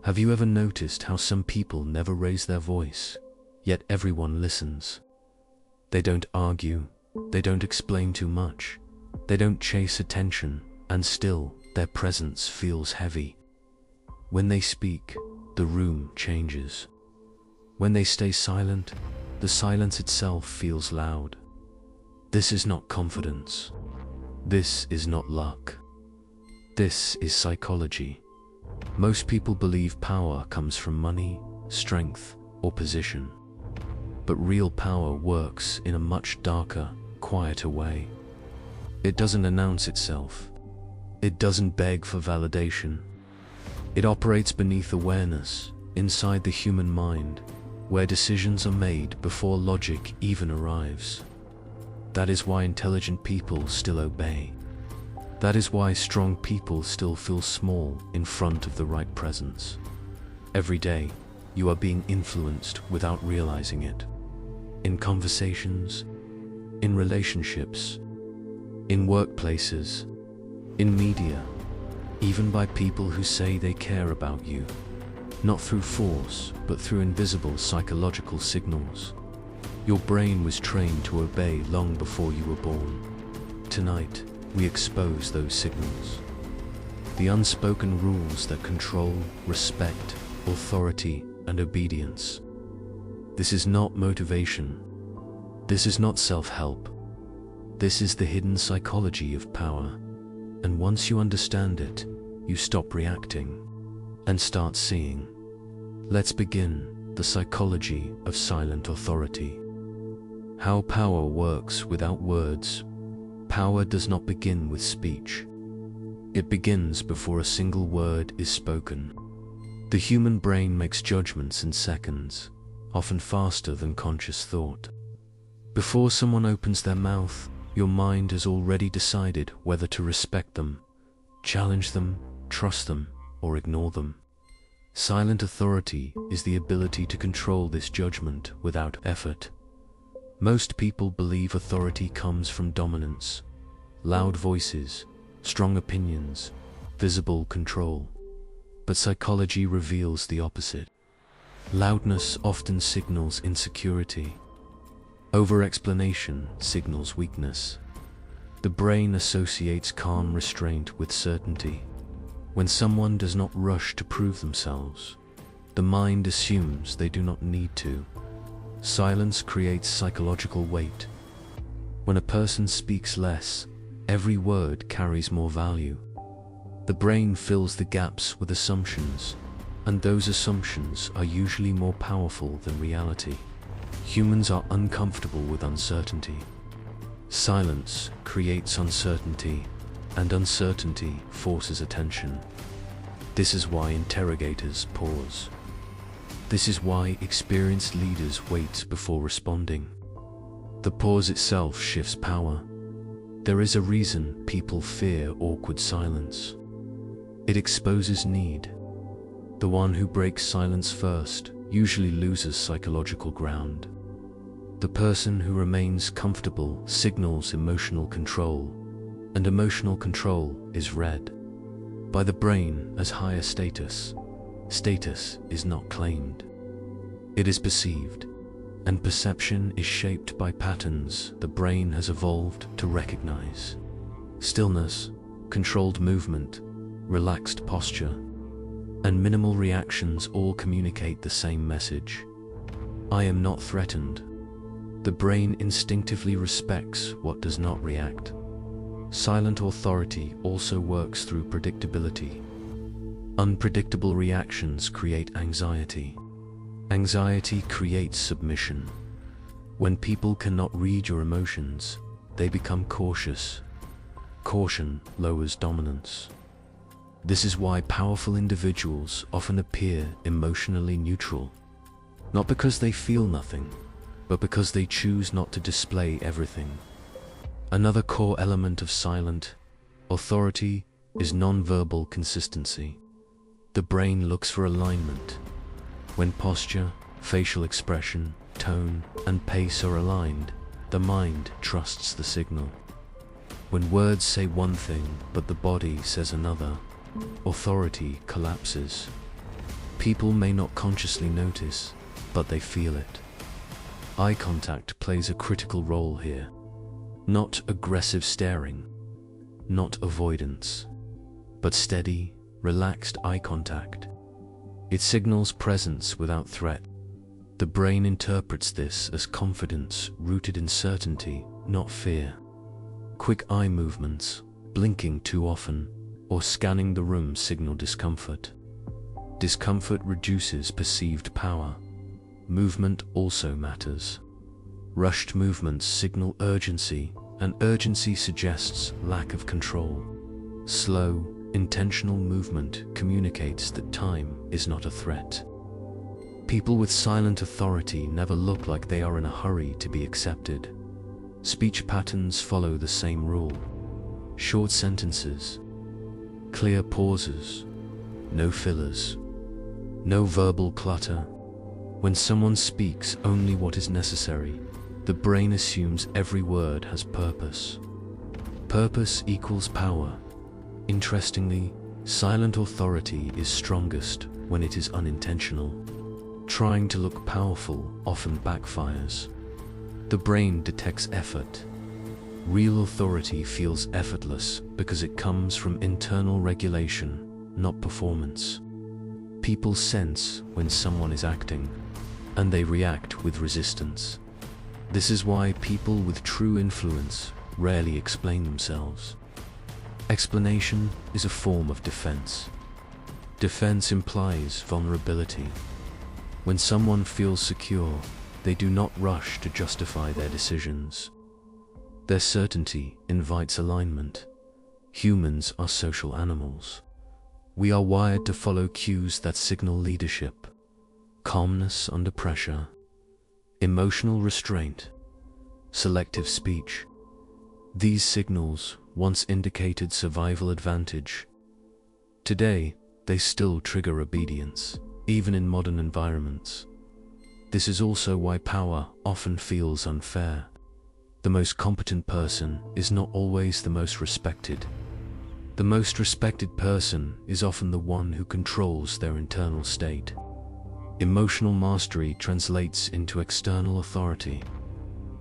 Have you ever noticed how some people never raise their voice, yet everyone listens? They don't argue, they don't explain too much, they don't chase attention, and still their presence feels heavy. When they speak, the room changes. When they stay silent, the silence itself feels loud. This is not confidence. This is not luck. This is psychology. Most people believe power comes from money, strength, or position. But real power works in a much darker, quieter way. It doesn't announce itself. It doesn't beg for validation. It operates beneath awareness, inside the human mind, where decisions are made before logic even arrives. That is why intelligent people still obey. That is why strong people still feel small in front of the right presence. Every day, you are being influenced without realizing it. In conversations, in relationships, in workplaces, in media, even by people who say they care about you. Not through force, but through invisible psychological signals. Your brain was trained to obey long before you were born. Tonight, we expose those signals. The unspoken rules that control, respect, authority, and obedience. This is not motivation. This is not self-help. This is the hidden psychology of power. And once you understand it, you stop reacting and start seeing. Let's begin the psychology of silent authority. How power works without words. Power does not begin with speech. It begins before a single word is spoken. The human brain makes judgments in seconds, often faster than conscious thought. Before someone opens their mouth, your mind has already decided whether to respect them, challenge them, trust them, or ignore them. Silent authority is the ability to control this judgment without effort. Most people believe authority comes from dominance, loud voices, strong opinions, visible control. But psychology reveals the opposite. Loudness often signals insecurity. Over-explanation signals weakness. The brain associates calm restraint with certainty. When someone does not rush to prove themselves, the mind assumes they do not need to. Silence creates psychological weight. When a person speaks less, every word carries more value. The brain fills the gaps with assumptions, and those assumptions are usually more powerful than reality. Humans are uncomfortable with uncertainty. Silence creates uncertainty, and uncertainty forces attention. This is why interrogators pause. This is why experienced leaders wait before responding. The pause itself shifts power. There is a reason people fear awkward silence. It exposes need. The one who breaks silence first usually loses psychological ground. The person who remains comfortable signals emotional control, and emotional control is read by the brain as higher status. Status is not claimed. It is perceived, and perception is shaped by patterns the brain has evolved to recognize. Stillness, controlled movement, relaxed posture, and minimal reactions all communicate the same message. I am not threatened. The brain instinctively respects what does not react. Silent authority also works through predictability. Unpredictable reactions create anxiety. Anxiety creates submission. When people cannot read your emotions, they become cautious. Caution lowers dominance. This is why powerful individuals often appear emotionally neutral, not because they feel nothing, but because they choose not to display everything. Another core element of silent authority is non-verbal consistency. The brain looks for alignment. When posture, facial expression, tone, and pace are aligned, the mind trusts the signal. When words say one thing but the body says another, authority collapses. People may not consciously notice, but they feel it. Eye contact plays a critical role here. Not aggressive staring, not avoidance, but steady, relaxed eye contact. It signals presence without threat. The brain interprets this as confidence rooted in certainty, not fear. Quick eye movements, blinking too often, or scanning the room signal discomfort. Discomfort reduces perceived power. Movement also matters. Rushed movements signal urgency, and urgency suggests lack of control. Slow, intentional movement communicates that time is not a threat. People with silent authority never look like they are in a hurry to be accepted. Speech patterns follow the same rule. Short sentences, clear pauses, no fillers, no verbal clutter. When someone speaks only what is necessary, the brain assumes every word has purpose. Purpose equals power. Interestingly, silent authority is strongest when it is unintentional. Trying to look powerful often backfires. The brain detects effort. Real authority feels effortless because it comes from internal regulation, not performance. People sense when someone is acting, and they react with resistance. This is why people with true influence rarely explain themselves. Explanation is a form of defense. Defense implies vulnerability. When someone feels secure, they do not rush to justify their decisions. Their certainty invites alignment. Humans are social animals. We are wired to follow cues that signal leadership, calmness under pressure, emotional restraint, selective speech. These signals once indicated survival advantage. Today, they still trigger obedience, even in modern environments. This is also why power often feels unfair. The most competent person is not always the most respected. The most respected person is often the one who controls their internal state. Emotional mastery translates into external authority.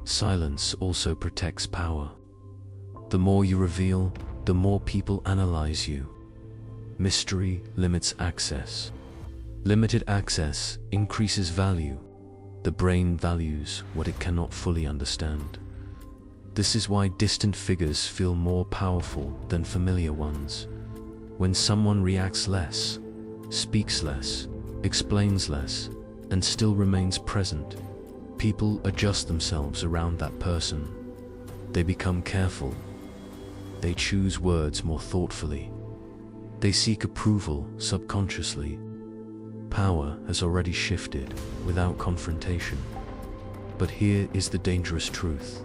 Silence also protects power. The more you reveal, the more people analyze you. Mystery limits access. Limited access increases value. The brain values what it cannot fully understand. This is why distant figures feel more powerful than familiar ones. When someone reacts less, speaks less, explains less, and still remains present, people adjust themselves around that person. They become careful. They choose words more thoughtfully. They seek approval subconsciously. Power has already shifted without confrontation. But here is the dangerous truth.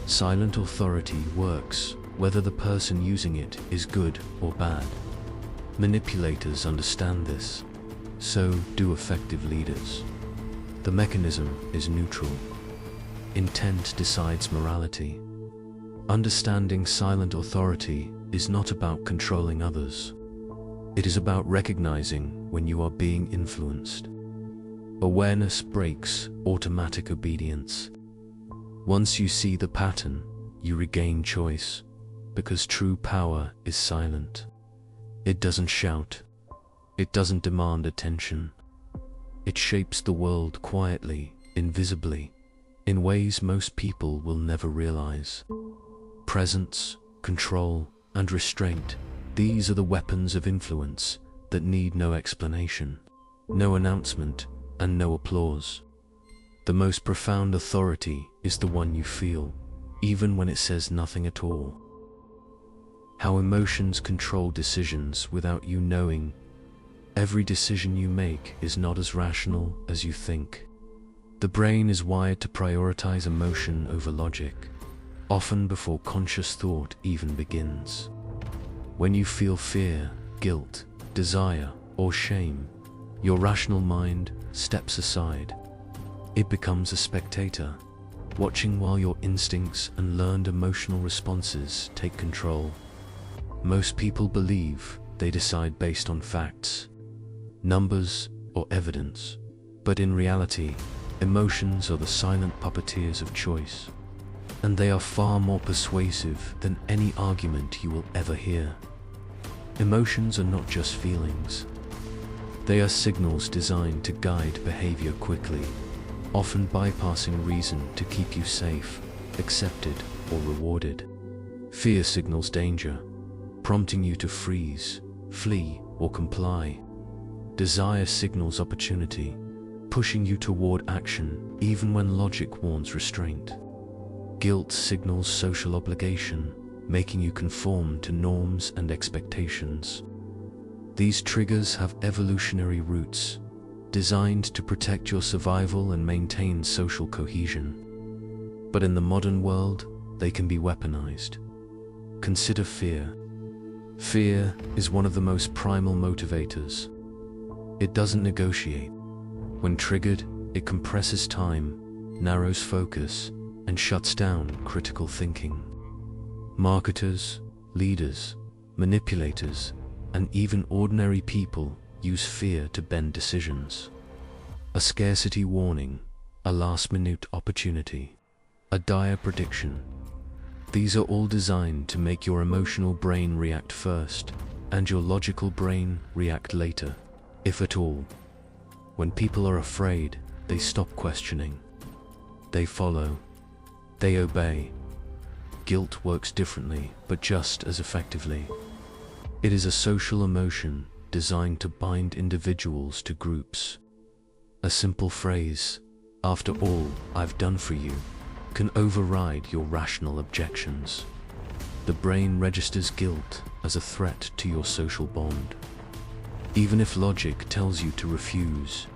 Silent authority works whether the person using it is good or bad. Manipulators understand this. So do effective leaders. The mechanism is neutral. Intent decides morality. Understanding silent authority is not about controlling others. It is about recognizing when you are being influenced. Awareness breaks automatic obedience. Once you see the pattern, you regain choice, because true power is silent. It doesn't shout. It doesn't demand attention. It shapes the world quietly, invisibly, in ways most people will never realize. Presence, control, and restraint, these are the weapons of influence that need no explanation, no announcement, and no applause. The most profound authority is the one you feel, even when it says nothing at all. How emotions control decisions without you knowing. Every decision you make is not as rational as you think. The brain is wired to prioritize emotion over logic, often before conscious thought even begins. When you feel fear, guilt, desire, or shame, your rational mind steps aside. It becomes a spectator, watching while your instincts and learned emotional responses take control. Most people believe they decide based on facts. numbers, or evidence. But in reality, emotions are the silent puppeteers of choice, and they are far more persuasive than any argument you will ever hear. Emotions are not just feelings. They are signals designed to guide behavior quickly, often bypassing reason to keep you safe, accepted, or rewarded. Fear signals danger, prompting you to freeze, flee, or comply. Desire signals opportunity, pushing you toward action even when logic warns restraint. Guilt signals social obligation, making you conform to norms and expectations. These triggers have evolutionary roots, designed to protect your survival and maintain social cohesion. But in the modern world, they can be weaponized. Consider fear. Fear is one of the most primal motivators. It doesn't negotiate. When triggered, it compresses time, narrows focus, and shuts down critical thinking. Marketers, leaders, manipulators, and even ordinary people use fear to bend decisions. A scarcity warning, a last-minute opportunity, a dire prediction. These are all designed to make your emotional brain react first, and your logical brain react later, if at all. When people are afraid, they stop questioning. They follow. They obey. Guilt works differently, but just as effectively. It is a social emotion designed to bind individuals to groups. A simple phrase, "After all I've done for you," can override your rational objections. The brain registers guilt as a threat to your social bond. Even if logic tells you to refuse,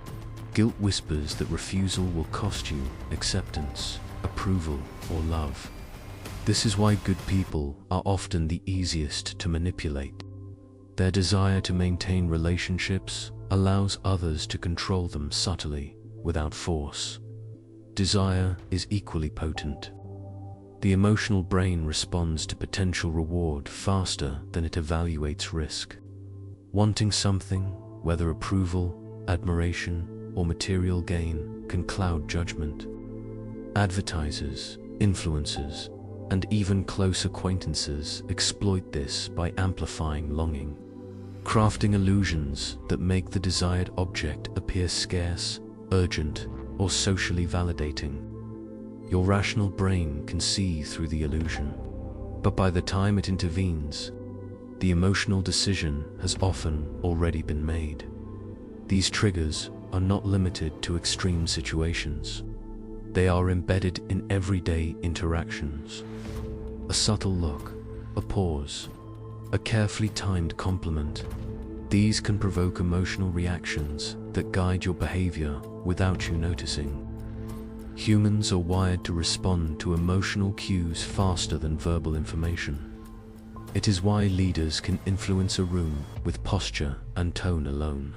guilt whispers that refusal will cost you acceptance, approval, or love. This is why good people are often the easiest to manipulate. Their desire to maintain relationships allows others to control them subtly, without force. Desire is equally potent. The emotional brain responds to potential reward faster than it evaluates risk. Wanting something, whether approval, admiration, or material gain, can cloud judgment. Advertisers, influencers, and even close acquaintances exploit this by amplifying longing, crafting illusions that make the desired object appear scarce, urgent, or socially validating. Your rational brain can see through the illusion, but by the time it intervenes, the emotional decision has often already been made. These triggers are not limited to extreme situations. They are embedded in everyday interactions. A subtle look, a pause, a carefully timed compliment. These can provoke emotional reactions that guide your behavior without you noticing. Humans are wired to respond to emotional cues faster than verbal information. It is why leaders can influence a room with posture and tone alone,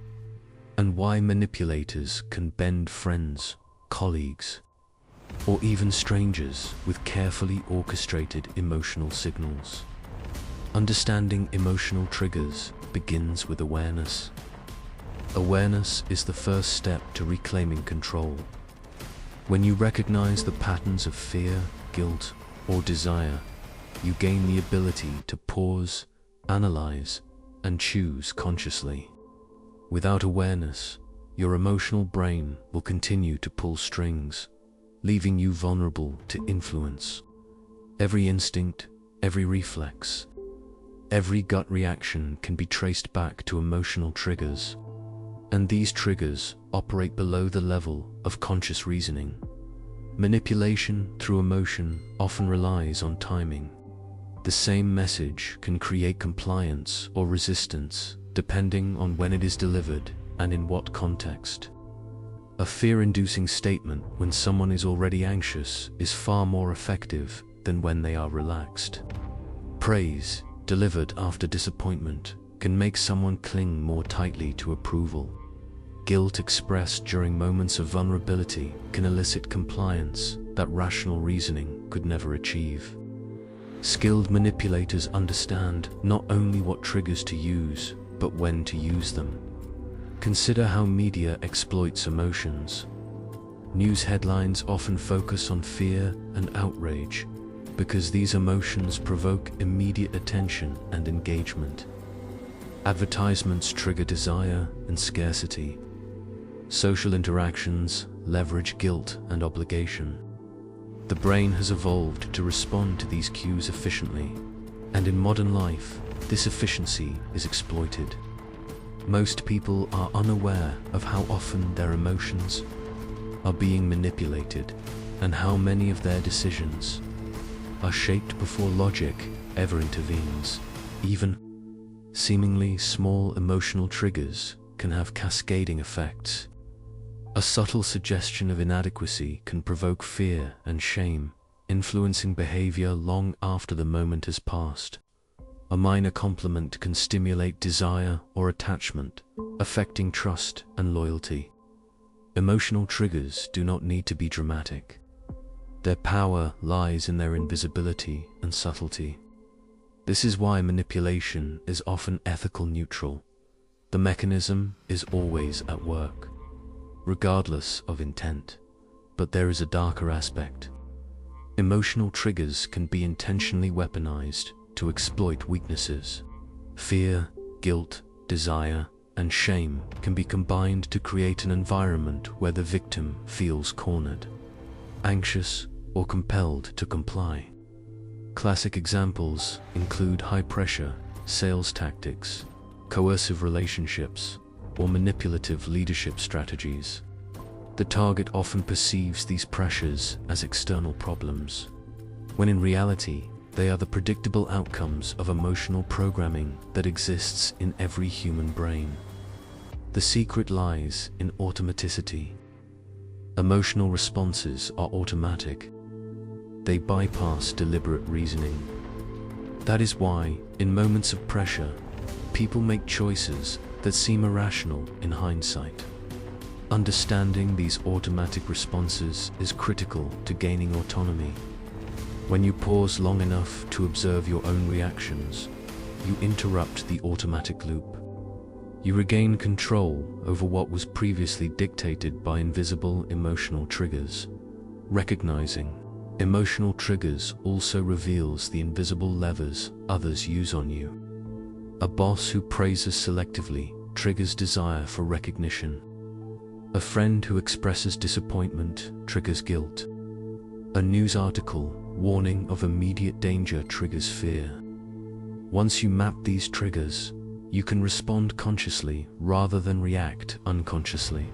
and why manipulators can bend friends, colleagues, or even strangers with carefully orchestrated emotional signals. Understanding emotional triggers begins with awareness. Awareness is the first step to reclaiming control. When you recognize the patterns of fear, guilt, or desire, you gain the ability to pause, analyze, and choose consciously. Without awareness, your emotional brain will continue to pull strings, leaving you vulnerable to influence. Every instinct, every reflex, every gut reaction can be traced back to emotional triggers, and these triggers operate below the level of conscious reasoning. Manipulation through emotion often relies on timing. The same message can create compliance or resistance depending on when it is delivered and in what context. A fear-inducing statement when someone is already anxious is far more effective than when they are relaxed. Praise, delivered after disappointment, can make someone cling more tightly to approval. Guilt expressed during moments of vulnerability can elicit compliance that rational reasoning could never achieve. Skilled manipulators understand not only what triggers to use, but when to use them. Consider how media exploits emotions. News headlines often focus on fear and outrage because these emotions provoke immediate attention and engagement. Advertisements trigger desire and scarcity. Social interactions leverage guilt and obligation. The brain has evolved to respond to these cues efficiently, and in modern life, this efficiency is exploited. Most people are unaware of how often their emotions are being manipulated and how many of their decisions are shaped before logic ever intervenes. Even seemingly small emotional triggers can have cascading effects. A subtle suggestion of inadequacy can provoke fear and shame, influencing behavior long after the moment has passed. A minor compliment can stimulate desire or attachment, affecting trust and loyalty. Emotional triggers do not need to be dramatic. Their power lies in their invisibility and subtlety. This is why manipulation is often ethical neutral. The mechanism is always at work, regardless of intent. But there is a darker aspect. Emotional triggers can be intentionally weaponized to exploit weaknesses. Fear, guilt, desire, and shame can be combined to create an environment where the victim feels cornered, anxious, or compelled to comply. Classic examples include high-pressure sales tactics, coercive relationships, or manipulative leadership strategies. The target often perceives these pressures as external problems, when in reality, they are the predictable outcomes of emotional programming that exists in every human brain. The secret lies in automaticity. Emotional responses are automatic. They bypass deliberate reasoning. That is why, in moments of pressure, people make choices that seem irrational in hindsight. Understanding these automatic responses is critical to gaining autonomy. When you pause long enough to observe your own reactions, you interrupt the automatic loop. You regain control over what was previously dictated by invisible emotional triggers. Recognizing emotional triggers also reveals the invisible levers others use on you. A boss who praises selectively triggers desire for recognition. A friend who expresses disappointment triggers guilt. A news article warning of immediate danger triggers fear. Once you map these triggers, you can respond consciously rather than react unconsciously.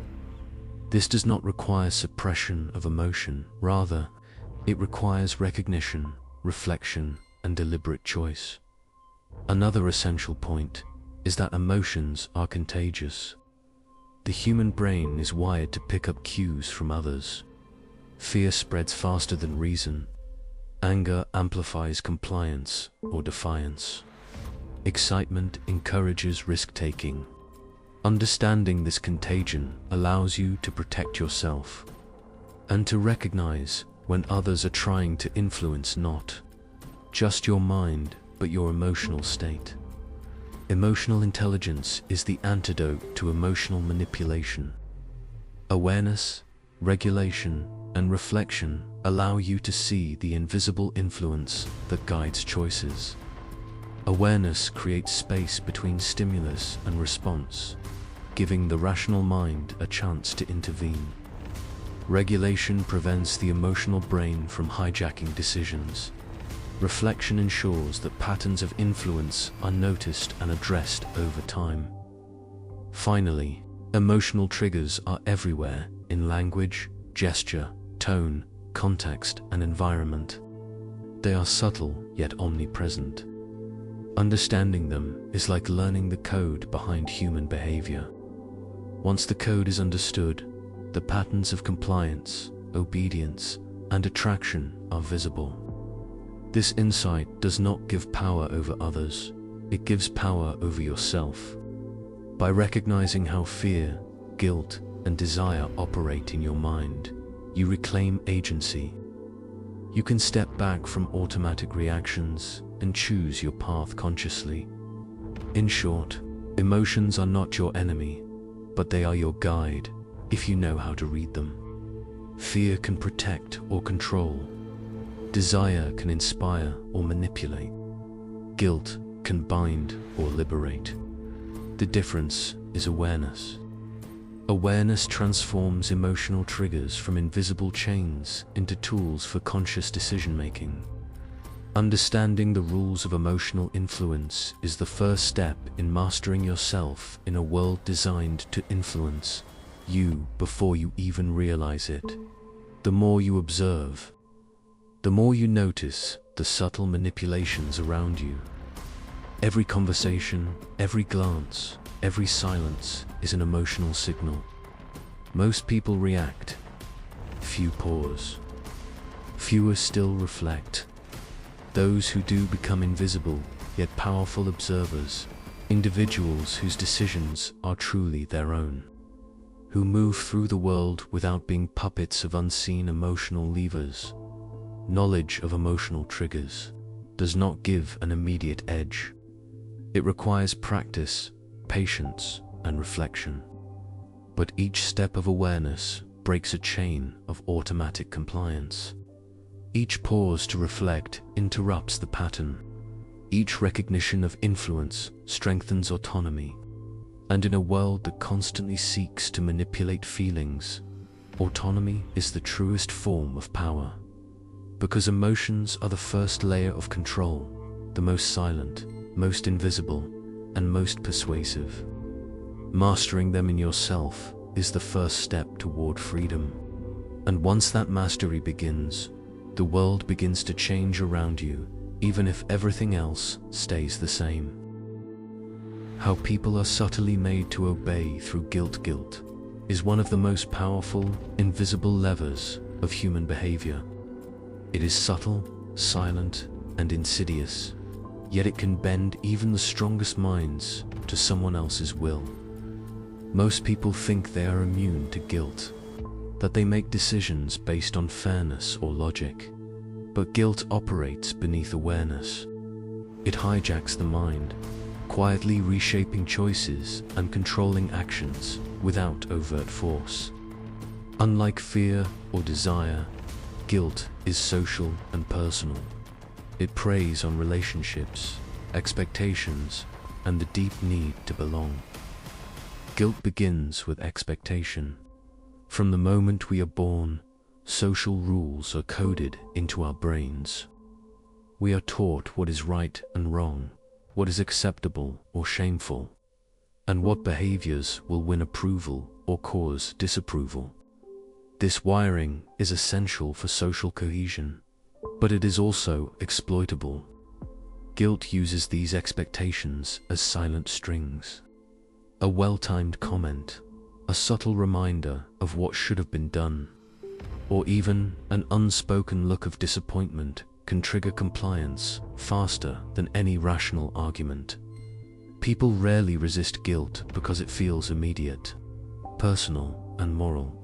This does not require suppression of emotion, rather, it requires recognition, reflection, and deliberate choice. Another essential point is that emotions are contagious. The human brain is wired to pick up cues from others. Fear spreads faster than reason. Anger amplifies compliance or defiance. Excitement encourages risk-taking. Understanding this contagion allows you to protect yourself and to recognize when others are trying to influence not just your mind, but your emotional state. Emotional intelligence is the antidote to emotional manipulation. Awareness, regulation, and reflection allow you to see the invisible influence that guides choices. Awareness creates space between stimulus and response, giving the rational mind a chance to intervene. Regulation prevents the emotional brain from hijacking decisions. Reflection ensures that patterns of influence are noticed and addressed over time. Finally, emotional triggers are everywhere in language, gesture, tone, context, and environment. They are subtle yet omnipresent. Understanding them is like learning the code behind human behavior. Once the code is understood, the patterns of compliance, obedience, and attraction are visible. This insight does not give power over others, it gives power over yourself. By recognizing how fear, guilt, and desire operate in your mind, you reclaim agency. You can step back from automatic reactions and choose your path consciously. In short, emotions are not your enemy. but they are your guide if you know how to read them. Fear can protect or control. Desire can inspire or manipulate. Guilt can bind or liberate. The difference is awareness. Awareness transforms emotional triggers from invisible chains into tools for conscious decision-making. Understanding the rules of emotional influence is the first step in mastering yourself in a world designed to influence you before you even realize it. The more you observe, the more you notice the subtle manipulations around you. Every conversation, every glance, every silence is an emotional signal. Most people react. Few pause. Fewer still reflect. Those who do become invisible, yet powerful observers, individuals whose decisions are truly their own, who move through the world without being puppets of unseen emotional levers. Knowledge of emotional triggers does not give an immediate edge. It requires practice, patience, and reflection. But each step of awareness breaks a chain of automatic compliance. Each pause to reflect interrupts the pattern. Each recognition of influence strengthens autonomy. And in a world that constantly seeks to manipulate feelings, autonomy is the truest form of power. Because emotions are the first layer of control, the most silent, most invisible, and most persuasive. Mastering them in yourself is the first step toward freedom. And once that mastery begins, the world begins to change around you, even if everything else stays the same. How people are subtly made to obey through guilt. Guilt is one of the most powerful, invisible levers of human behavior. It is subtle, silent, and insidious, yet it can bend even the strongest minds to someone else's will. Most people think they are immune to guilt, that they make decisions based on fairness or logic. But guilt operates beneath awareness. It hijacks the mind, quietly reshaping choices and controlling actions without overt force. Unlike fear or desire, guilt is social and personal. It preys on relationships, expectations, and the deep need to belong. Guilt begins with expectation. From the moment we are born, social rules are coded into our brains. We are taught what is right and wrong, what is acceptable or shameful, and what behaviors will win approval or cause disapproval. This wiring is essential for social cohesion, but it is also exploitable. Guilt uses these expectations as silent strings. A well-timed comment, a subtle reminder of what should have been done, or even an unspoken look of disappointment can trigger compliance faster than any rational argument. People rarely resist guilt because it feels immediate, personal, and moral.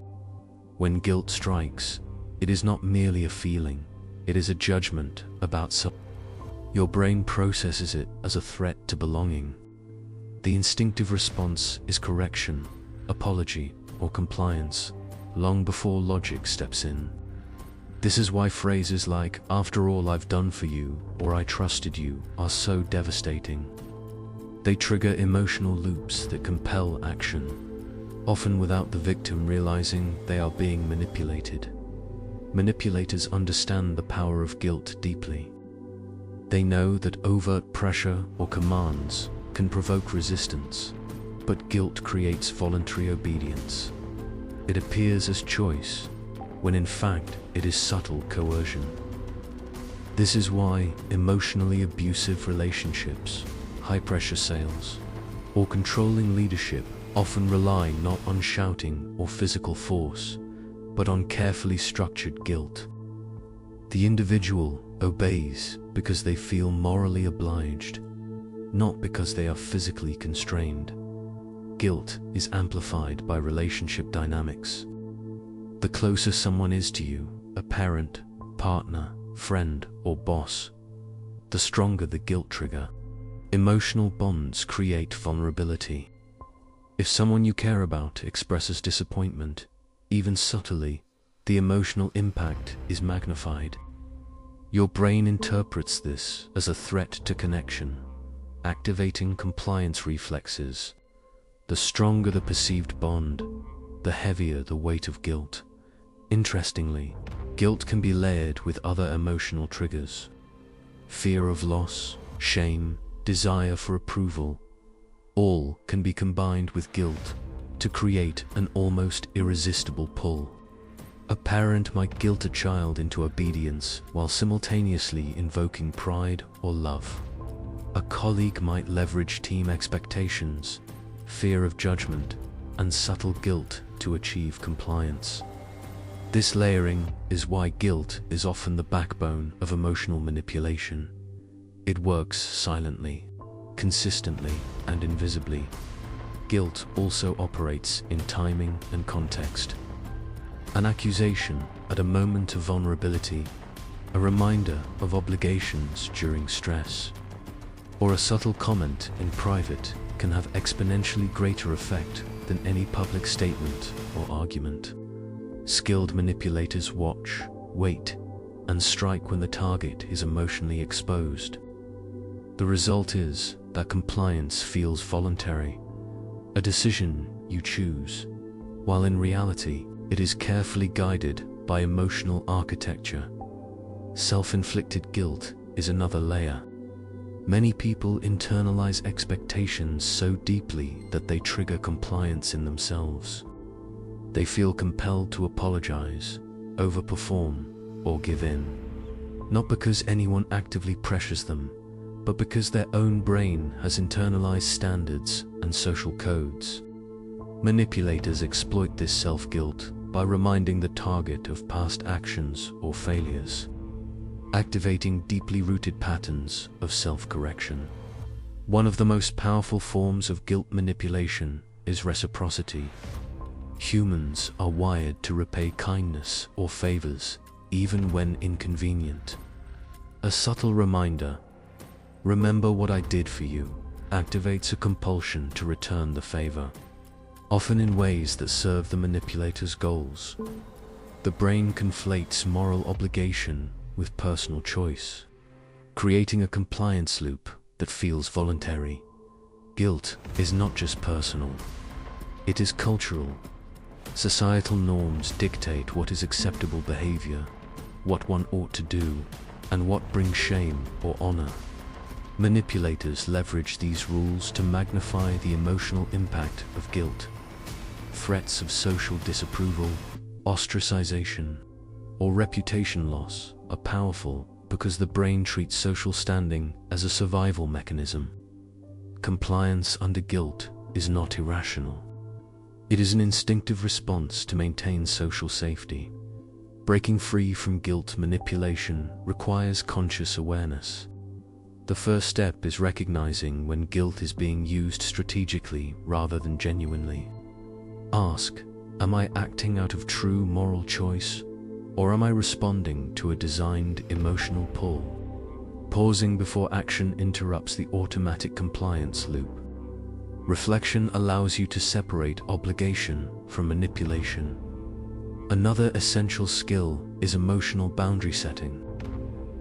When guilt strikes, it is not merely a feeling, it is a judgment about self. Your brain processes it as a threat to belonging. The instinctive response is correction, apology, or compliance, long before logic steps in. This is why phrases like, "After all I've done for you," or "I trusted you," are so devastating. They trigger emotional loops that compel action, often without the victim realizing they are being manipulated. Manipulators understand the power of guilt deeply. They know that overt pressure or commands can provoke resistance, but guilt creates voluntary obedience. It appears as choice, when in fact it is subtle coercion. This is why emotionally abusive relationships, high-pressure sales, or controlling leadership often rely not on shouting or physical force, but on carefully structured guilt. The individual obeys because they feel morally obliged, not because they are physically constrained. Guilt is amplified by relationship dynamics. The closer someone is to you, a parent, partner, friend, or boss, the stronger the guilt trigger. Emotional bonds create vulnerability. If someone you care about expresses disappointment, even subtly, the emotional impact is magnified. Your brain interprets this as a threat to connection, activating compliance reflexes. The stronger the perceived bond, the heavier the weight of guilt. Interestingly, guilt can be layered with other emotional triggers. Fear of loss, shame, desire for approval, all can be combined with guilt to create an almost irresistible pull. A parent might guilt a child into obedience while simultaneously invoking pride or love. A colleague might leverage team expectations, fear of judgment, and subtle guilt to achieve compliance. This layering is why guilt is often the backbone of emotional manipulation. It works silently, consistently, and invisibly. Guilt also operates in timing and context. An accusation at a moment of vulnerability, a reminder of obligations during stress, or a subtle comment in private can have exponentially greater effect than any public statement or argument. Skilled manipulators watch, wait, and strike when the target is emotionally exposed. The result is that compliance feels voluntary, a decision you choose, while in reality it is carefully guided by emotional architecture. Self-inflicted guilt is another layer. Many people internalize expectations so deeply that they trigger compliance in themselves. They feel compelled to apologize, overperform, or give in, not because anyone actively pressures them, but because their own brain has internalized standards and social codes. Manipulators exploit this self-guilt by reminding the target of past actions or failures, activating deeply rooted patterns of self-correction. One of the most powerful forms of guilt manipulation is reciprocity. Humans are wired to repay kindness or favors, even when inconvenient. A subtle reminder, "Remember what I did for you," activates a compulsion to return the favor, often in ways that serve the manipulator's goals. The brain conflates moral obligation with personal choice, creating a compliance loop that feels voluntary. Guilt is not just personal, it is cultural. Societal norms dictate what is acceptable behavior, what one ought to do, and what brings shame or honor. Manipulators leverage these rules to magnify the emotional impact of guilt. Threats of social disapproval, ostracization, or reputation loss are powerful because the brain treats social standing as a survival mechanism. Compliance under guilt is not irrational. It is an instinctive response to maintain social safety. Breaking free from guilt manipulation requires conscious awareness. The first step is recognizing when guilt is being used strategically rather than genuinely. Ask, am I acting out of true moral choice, or am I responding to a designed emotional pull? Pausing before action interrupts the automatic compliance loop. Reflection allows you to separate obligation from manipulation. Another essential skill is emotional boundary setting.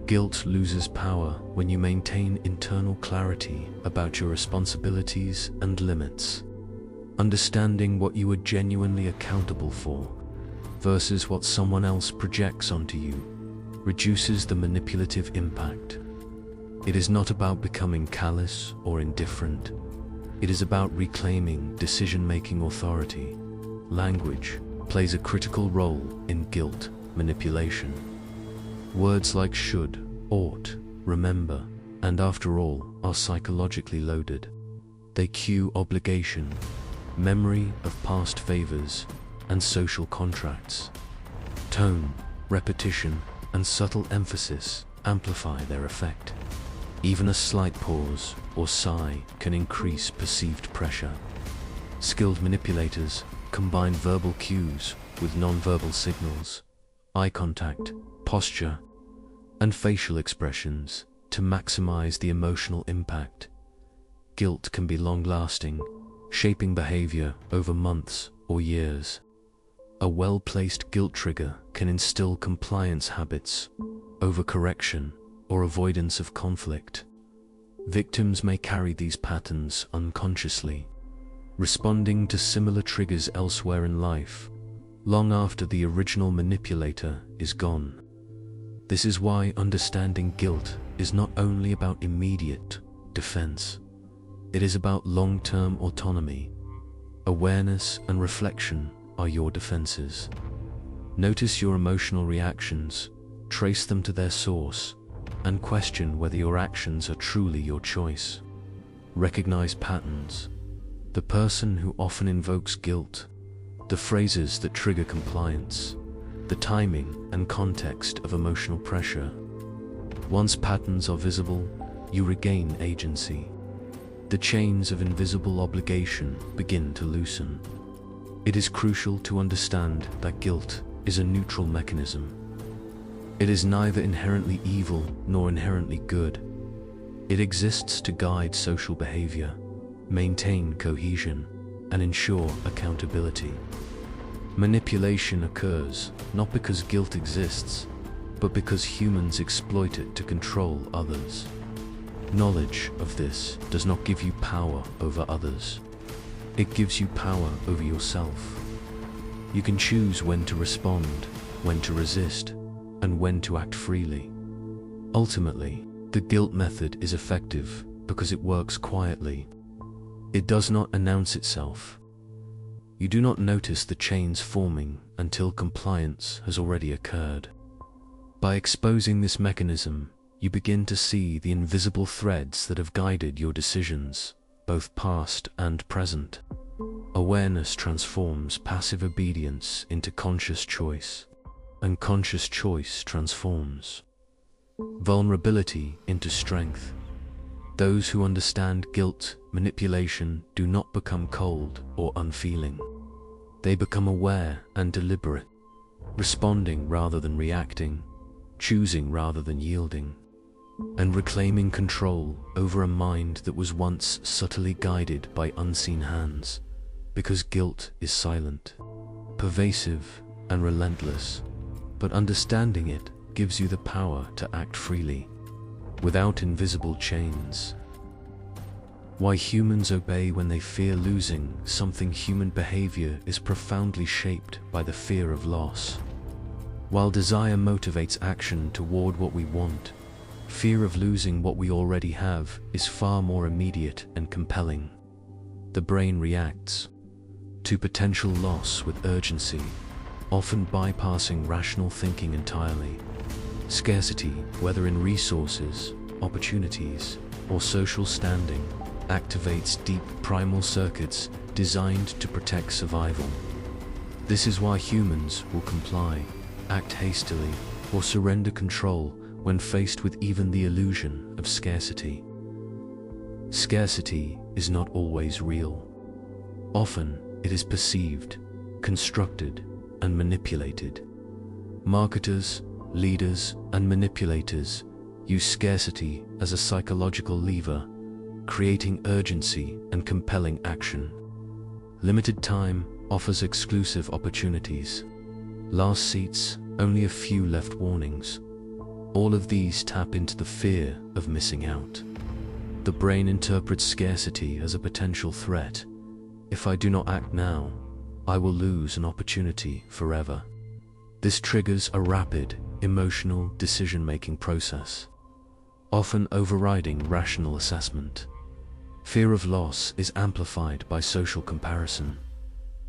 Guilt loses power when you maintain internal clarity about your responsibilities and limits. Understanding what you are genuinely accountable for versus what someone else projects onto you reduces the manipulative impact. It is not about becoming callous or indifferent. It is about reclaiming decision-making authority. Language plays a critical role in guilt manipulation. Words like should, ought, remember, and after all are psychologically loaded. They cue obligation, memory of past favors, and social contracts. Tone, repetition, and subtle emphasis amplify their effect. Even a slight pause or sigh can increase perceived pressure. Skilled manipulators combine verbal cues with non-verbal signals, eye contact, posture, and facial expressions to maximize the emotional impact. Guilt can be long-lasting, shaping behavior over months or years. A well-placed guilt trigger can instill compliance habits, overcorrection, or avoidance of conflict. Victims may carry these patterns unconsciously, responding to similar triggers elsewhere in life, long after the original manipulator is gone. This is why understanding guilt is not only about immediate defense. It is about long-term autonomy. Awareness and reflection are your defenses. Notice your emotional reactions, trace them to their source, and question whether your actions are truly your choice. Recognize patterns. The person who often invokes guilt, the phrases that trigger compliance, the timing and context of emotional pressure. Once patterns are visible, you regain agency. The chains of invisible obligation begin to loosen. It is crucial to understand that guilt is a neutral mechanism. It is neither inherently evil nor inherently good. It exists to guide social behavior, maintain cohesion, and ensure accountability. Manipulation occurs not because guilt exists, but because humans exploit it to control others. Knowledge of this does not give you power over others. It gives you power over yourself. You can choose when to respond, when to resist, and when to act freely. Ultimately, the guilt method is effective because it works quietly. It does not announce itself. You do not notice the chains forming until compliance has already occurred. By exposing this mechanism, you begin to see the invisible threads that have guided your decisions, both past and present. Awareness transforms passive obedience into conscious choice, and conscious choice transforms vulnerability into strength. Those who understand guilt manipulation do not become cold or unfeeling. They become aware and deliberate, responding rather than reacting, choosing rather than yielding, and reclaiming control over a mind that was once subtly guided by unseen hands. Because guilt is silent, pervasive, and relentless, but understanding it gives you the power to act freely, without invisible chains. Why humans obey when they fear losing something. Human behavior is profoundly shaped by the fear of loss. While desire motivates action toward what we want, fear of losing what we already have is far more immediate and compelling. The brain reacts to potential loss with urgency, often bypassing rational thinking entirely. Scarcity, whether in resources, opportunities, or social standing, activates deep primal circuits designed to protect survival. This is why humans will comply, act hastily, or surrender control when faced with even the illusion of scarcity. Scarcity is not always real. Often, it is perceived, constructed, and manipulated. Marketers, leaders, and manipulators use scarcity as a psychological lever, creating urgency and compelling action. Limited time offers exclusive opportunities. Last seats, only a few left warnings. All of these tap into the fear of missing out. The brain interprets scarcity as a potential threat. If I do not act now, I will lose an opportunity forever. This triggers a rapid, emotional decision-making process, often overriding rational assessment. Fear of loss is amplified by social comparison.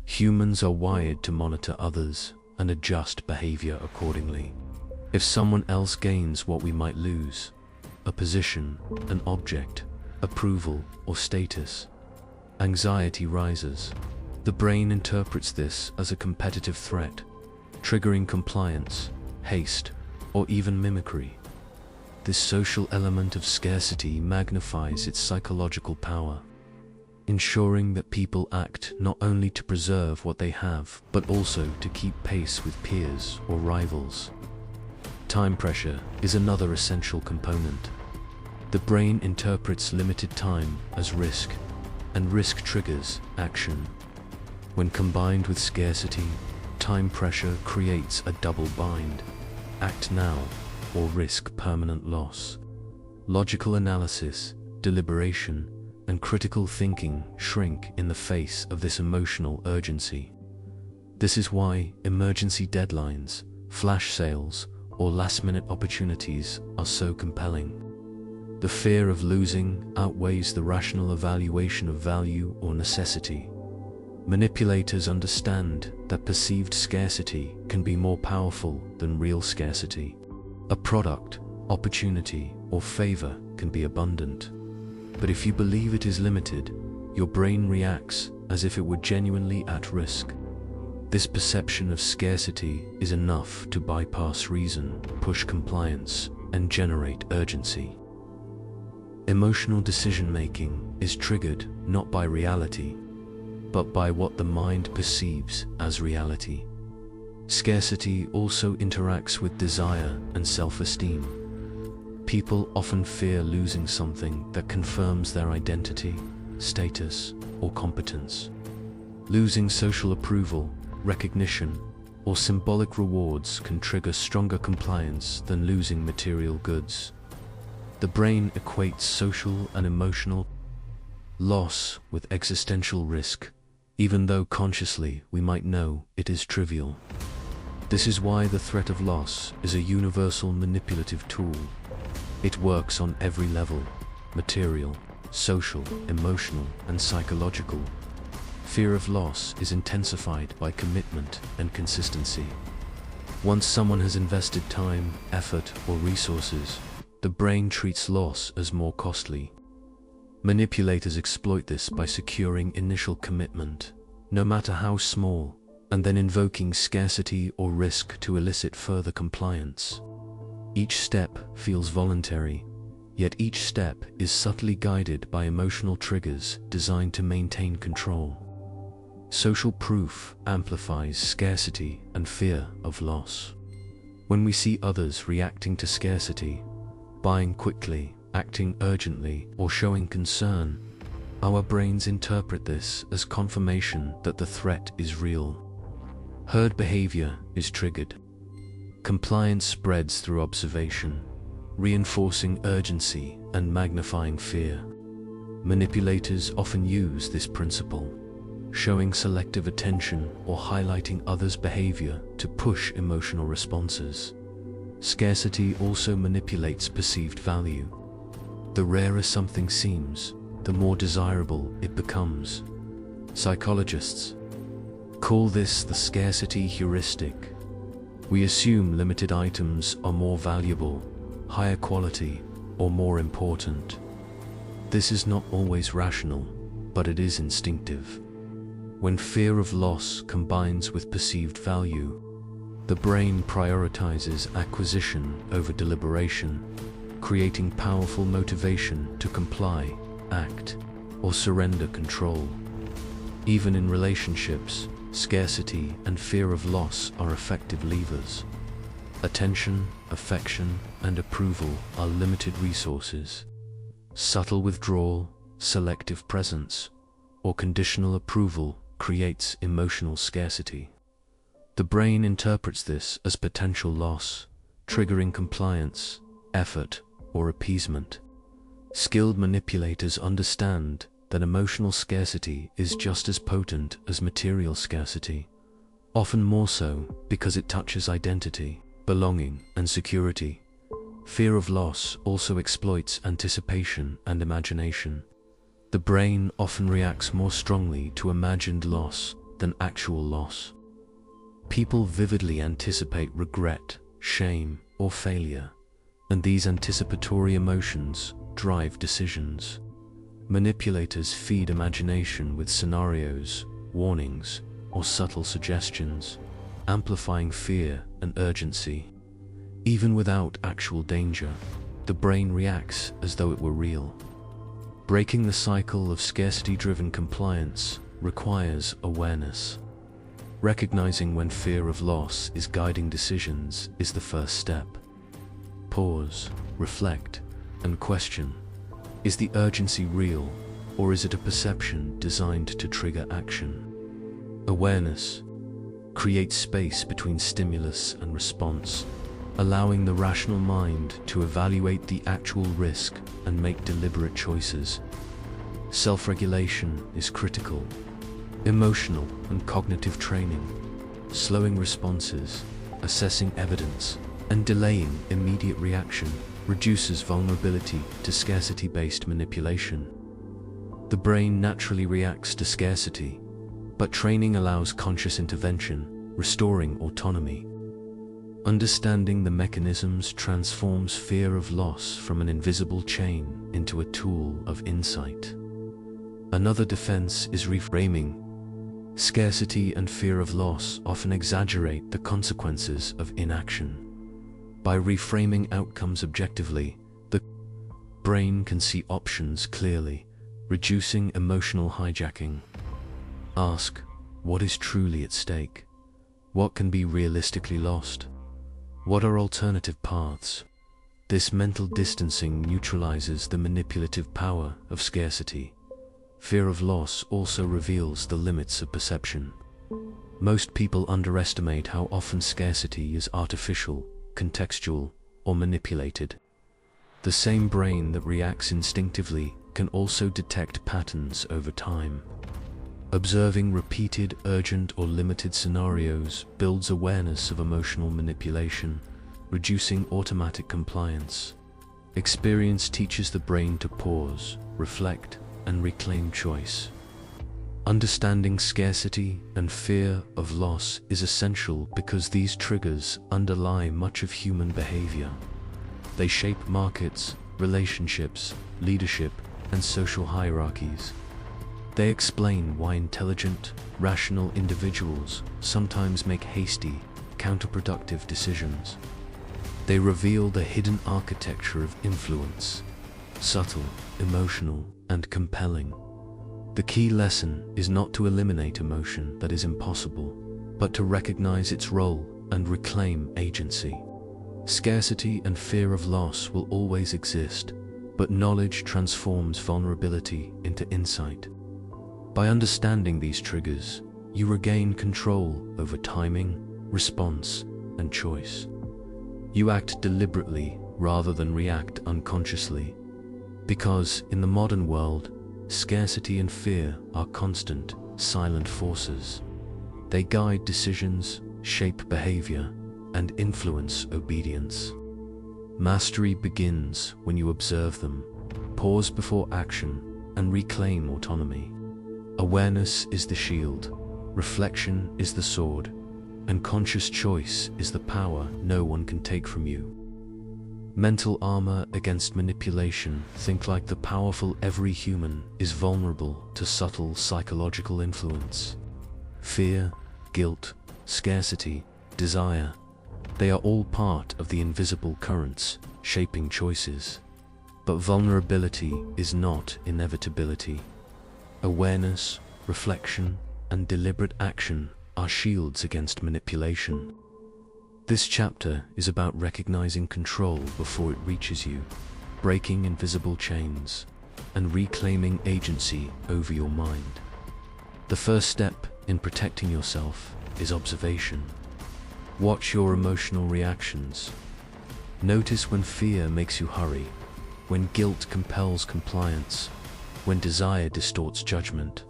Humans are wired to monitor others and adjust behavior accordingly. If someone else gains what we might lose, a position, an object, approval, or status, anxiety rises. The brain interprets this as a competitive threat, triggering compliance, haste, or even mimicry. This social element of scarcity magnifies its psychological power, ensuring that people act not only to preserve what they have, but also to keep pace with peers or rivals. Time pressure is another essential component. The brain interprets limited time as risk, and risk triggers action. When combined with scarcity, time pressure creates a double bind. Act now or risk permanent loss. Logical analysis, deliberation, and critical thinking shrink in the face of this emotional urgency. This is why emergency deadlines, flash sales, or last-minute opportunities are so compelling. The fear of losing outweighs the rational evaluation of value or necessity. Manipulators understand that perceived scarcity can be more powerful than real scarcity. A product, opportunity, or favor can be abundant. But if you believe it is limited, your brain reacts as if it were genuinely at risk. This perception of scarcity is enough to bypass reason, push compliance, and generate urgency. Emotional decision-making is triggered not by reality, but by what the mind perceives as reality. Scarcity also interacts with desire and self-esteem. People often fear losing something that confirms their identity, status, or competence. Losing social approval, recognition, or symbolic rewards can trigger stronger compliance than losing material goods. The brain equates social and emotional loss with existential risk, even though consciously we might know it is trivial. This is why the threat of loss is a universal manipulative tool. It works on every level: material, social, emotional, and psychological. Fear of loss is intensified by commitment and consistency. Once someone has invested time, effort, or resources, the brain treats loss as more costly. Manipulators exploit this by securing initial commitment, no matter how small, and then invoking scarcity or risk to elicit further compliance. Each step feels voluntary, yet each step is subtly guided by emotional triggers designed to maintain control. Social proof amplifies scarcity and fear of loss. When we see others reacting to scarcity, buying quickly, acting urgently, or showing concern, our brains interpret this as confirmation that the threat is real. Herd behavior is triggered. Compliance spreads through observation, reinforcing urgency and magnifying fear. Manipulators often use this principle, showing selective attention or highlighting others' behavior to push emotional responses. Scarcity also manipulates perceived value. The rarer something seems, the more desirable it becomes. Psychologists call this the scarcity heuristic. We assume limited items are more valuable, higher quality, or more important. This is not always rational, but it is instinctive. When fear of loss combines with perceived value, the brain prioritizes acquisition over deliberation, creating powerful motivation to comply, act, or surrender control. Even in relationships, scarcity and fear of loss are effective levers. Attention, affection, and approval are limited resources. Subtle withdrawal, selective presence, or conditional approval creates emotional scarcity. The brain interprets this as potential loss, triggering compliance, effort, or appeasement. Skilled manipulators understand that emotional scarcity is just as potent as material scarcity, often more so because it touches identity, belonging, and security. Fear of loss also exploits anticipation and imagination. The brain often reacts more strongly to imagined loss than actual loss. People vividly anticipate regret, shame, or failure, and these anticipatory emotions drive decisions. Manipulators feed imagination with scenarios, warnings, or subtle suggestions, amplifying fear and urgency. Even without actual danger, the brain reacts as though it were real. Breaking the cycle of scarcity-driven compliance requires awareness. Recognizing when fear of loss is guiding decisions is the first step. Pause, reflect, and question. Is the urgency real, or is it a perception designed to trigger action? Awareness creates space between stimulus and response, allowing the rational mind to evaluate the actual risk and make deliberate choices. Self-regulation is critical. Emotional and cognitive training, slowing responses, assessing evidence, and delaying immediate reaction reduces vulnerability to scarcity-based manipulation. The brain naturally reacts to scarcity, but training allows conscious intervention, restoring autonomy. Understanding the mechanisms transforms fear of loss from an invisible chain into a tool of insight. Another defense is reframing. Scarcity and fear of loss often exaggerate the consequences of inaction. By reframing outcomes objectively, the brain can see options clearly, reducing emotional hijacking. Ask, what is truly at stake? What can be realistically lost? What are alternative paths? This mental distancing neutralizes the manipulative power of scarcity. Fear of loss also reveals the limits of perception. Most people underestimate how often scarcity is artificial, contextual, or manipulated. The same brain that reacts instinctively can also detect patterns over time. Observing repeated, urgent, or limited scenarios builds awareness of emotional manipulation, reducing automatic compliance. Experience teaches the brain to pause, reflect, and reclaim choice. Understanding scarcity and fear of loss is essential because these triggers underlie much of human behavior. They shape markets, relationships, leadership, and social hierarchies. They explain why intelligent, rational individuals sometimes make hasty, counterproductive decisions. They reveal the hidden architecture of influence, subtle, emotional, and compelling. The key lesson is not to eliminate emotion that is impossible, but to recognize its role and reclaim agency. Scarcity and fear of loss will always exist, but knowledge transforms vulnerability into insight. By understanding these triggers, you regain control over timing, response, and choice. You act deliberately rather than react unconsciously, because in the modern world, scarcity and fear are constant, silent forces. They guide decisions, shape behavior, and influence obedience. Mastery begins when you observe them, pause before action, and reclaim autonomy. Awareness is the shield, reflection is the sword, and conscious choice is the power no one can take from you. Mental armor against manipulation. Think like the powerful. Every human is vulnerable to subtle psychological influence. Fear, guilt, scarcity, desire. They are all part of the invisible currents shaping choices. But vulnerability is not inevitability. Awareness, reflection, and deliberate action are shields against manipulation. This chapter is about recognizing control before it reaches you, breaking invisible chains, and reclaiming agency over your mind. The first step in protecting yourself is observation. Watch your emotional reactions. Notice when fear makes you hurry, when guilt compels compliance, when desire distorts judgment.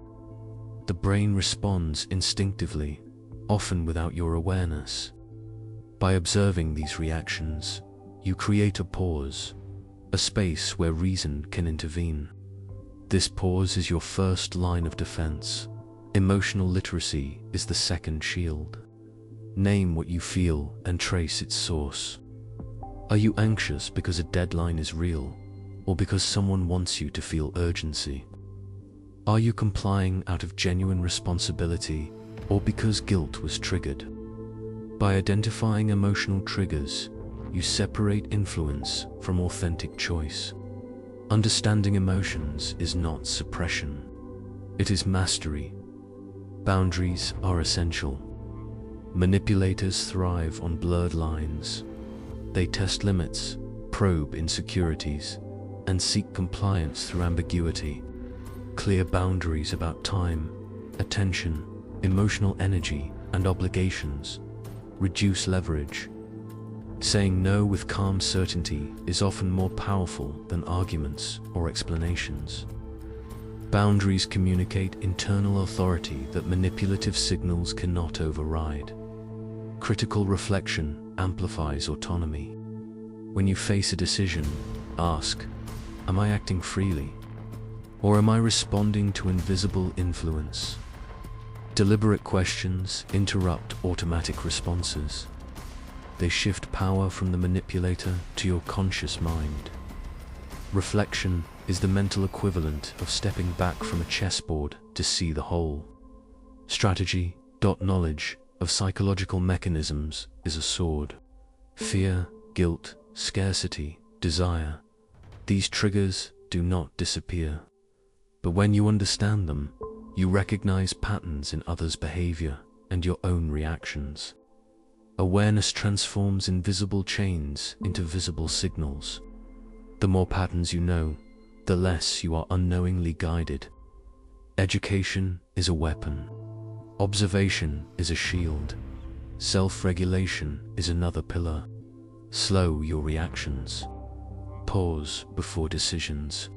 The brain responds instinctively, often without your awareness. By observing these reactions, you create a pause, a space where reason can intervene. This pause is your first line of defense. Emotional literacy is the second shield. Name what you feel and trace its source. Are you anxious because a deadline is real, or because someone wants you to feel urgency? Are you complying out of genuine responsibility, or because guilt was triggered? By identifying emotional triggers, you separate influence from authentic choice. Understanding emotions is not suppression. It is mastery. Boundaries are essential. Manipulators thrive on blurred lines. They test limits, probe insecurities, and seek compliance through ambiguity. Clear boundaries about time, attention, emotional energy, and obligations. Reduce leverage. Saying no with calm certainty is often more powerful than arguments or explanations. Boundaries communicate internal authority that manipulative signals cannot override. Critical reflection amplifies autonomy. When you face a decision, ask, am I acting freely? Or am I responding to invisible influence? Deliberate questions interrupt automatic responses. They shift power from the manipulator to your conscious mind. Reflection is the mental equivalent of stepping back from a chessboard to see the whole. Strategy. Knowledge of psychological mechanisms is a sword. Fear, guilt, scarcity, desire. These triggers do not disappear. But when you understand them, you recognize patterns in others' behavior and your own reactions. Awareness transforms invisible chains into visible signals. The more patterns you know, the less you are unknowingly guided. Education is a weapon. Observation is a shield. Self-regulation is another pillar. Slow your reactions. Pause before decisions.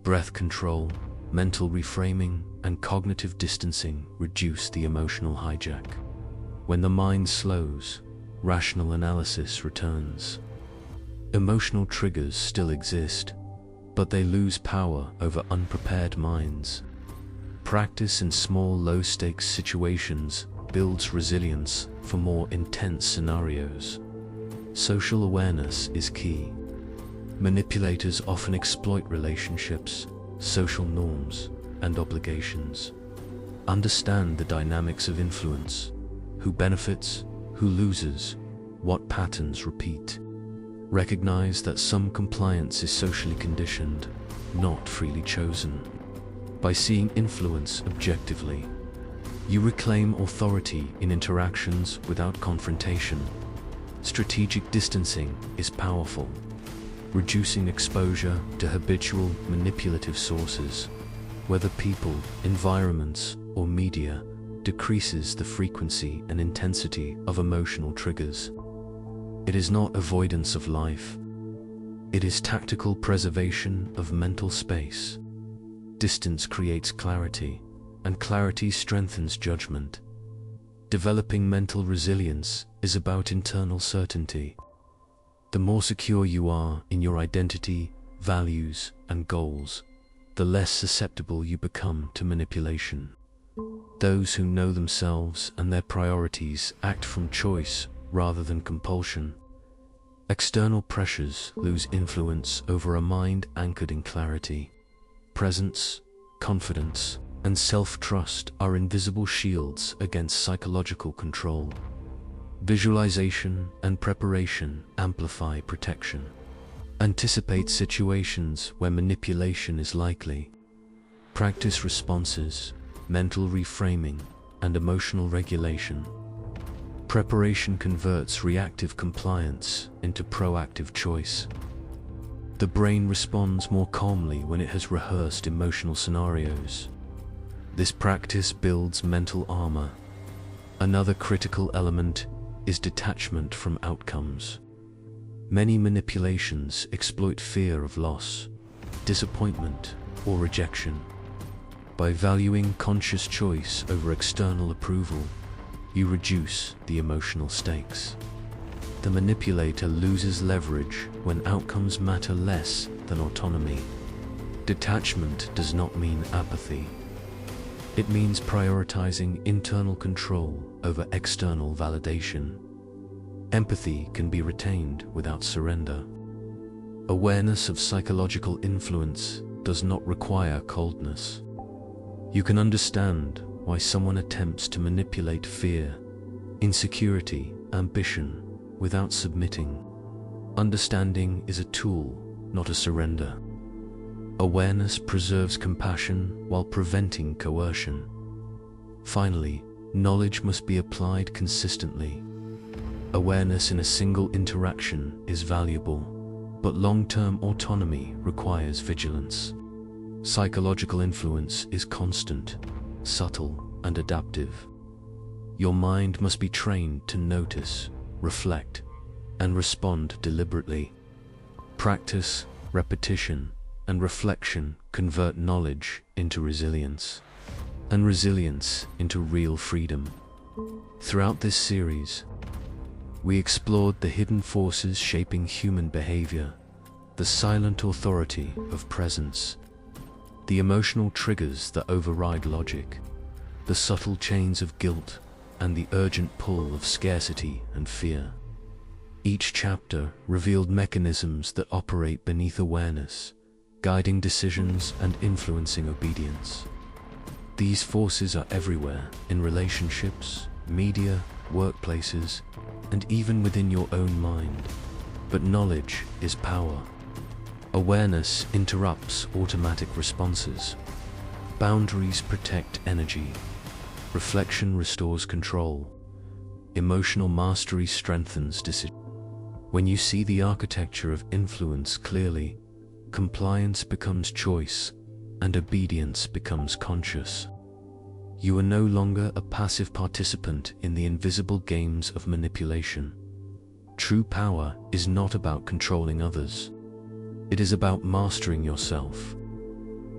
Breath control, mental reframing, and cognitive distancing reduce the emotional hijack. When the mind slows, rational analysis returns. Emotional triggers still exist, but they lose power over unprepared minds. Practice in small, low-stakes situations builds resilience for more intense scenarios. Social awareness is key. Manipulators often exploit relationships, social norms, and obligations. Understand the dynamics of influence. Who benefits, who loses, what patterns repeat. Recognize that some compliance is socially conditioned, not freely chosen. By seeing influence objectively, you reclaim authority in interactions without confrontation. Strategic distancing is powerful, reducing exposure to habitual manipulative sources, whether people, environments, or media, decreases the frequency and intensity of emotional triggers. It is not avoidance of life. It is tactical preservation of mental space. Distance creates clarity, and clarity strengthens judgment. Developing mental resilience is about internal certainty. The more secure you are in your identity, values, and goals, the less susceptible you become to manipulation. Those who know themselves and their priorities act from choice rather than compulsion. External pressures lose influence over a mind anchored in clarity. Presence, confidence, and self-trust are invisible shields against psychological control. Visualization and preparation amplify protection. Anticipate situations where manipulation is likely. Practice responses, mental reframing, and emotional regulation. Preparation converts reactive compliance into proactive choice. The brain responds more calmly when it has rehearsed emotional scenarios. This practice builds mental armor. Another critical element is detachment from outcomes. Many manipulations exploit fear of loss, disappointment, or rejection. By valuing conscious choice over external approval, you reduce the emotional stakes. The manipulator loses leverage when outcomes matter less than autonomy. Detachment does not mean apathy. It means prioritizing internal control over external validation. Empathy can be retained without surrender. Awareness of psychological influence does not require coldness. You can understand why someone attempts to manipulate fear, insecurity, ambition without submitting. Understanding is a tool, not a surrender. Awareness preserves compassion while preventing coercion. Finally, knowledge must be applied consistently. Awareness in a single interaction is valuable, but long-term autonomy requires vigilance. Psychological influence is constant, subtle, and adaptive. Your mind must be trained to notice, reflect, and respond deliberately. Practice, repetition, and reflection convert knowledge into resilience, and resilience into real freedom. Throughout this series, we explored the hidden forces shaping human behavior, the silent authority of presence, the emotional triggers that override logic, the subtle chains of guilt, and the urgent pull of scarcity and fear. Each chapter revealed mechanisms that operate beneath awareness, guiding decisions and influencing obedience. These forces are everywhere, in relationships, media, workplaces, and even within your own mind. But knowledge is power. Awareness interrupts automatic responses. Boundaries protect energy. Reflection restores control. Emotional mastery strengthens decision. When you see the architecture of influence clearly, compliance becomes choice, and obedience becomes conscious. You are no longer a passive participant in the invisible games of manipulation. True power is not about controlling others. It is about mastering yourself.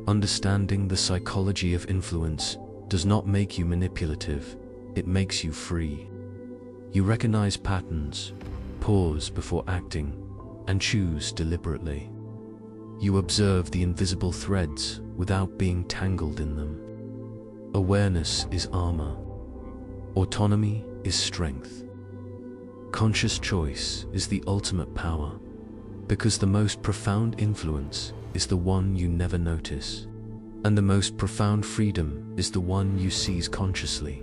Understanding the psychology of influence does not make you manipulative, it makes you free. You recognize patterns, pause before acting, and choose deliberately. You observe the invisible threads without being tangled in them. Awareness is armor. Autonomy is strength. Conscious choice is the ultimate power, because the most profound influence is the one you never notice, and the most profound freedom is the one you seize consciously.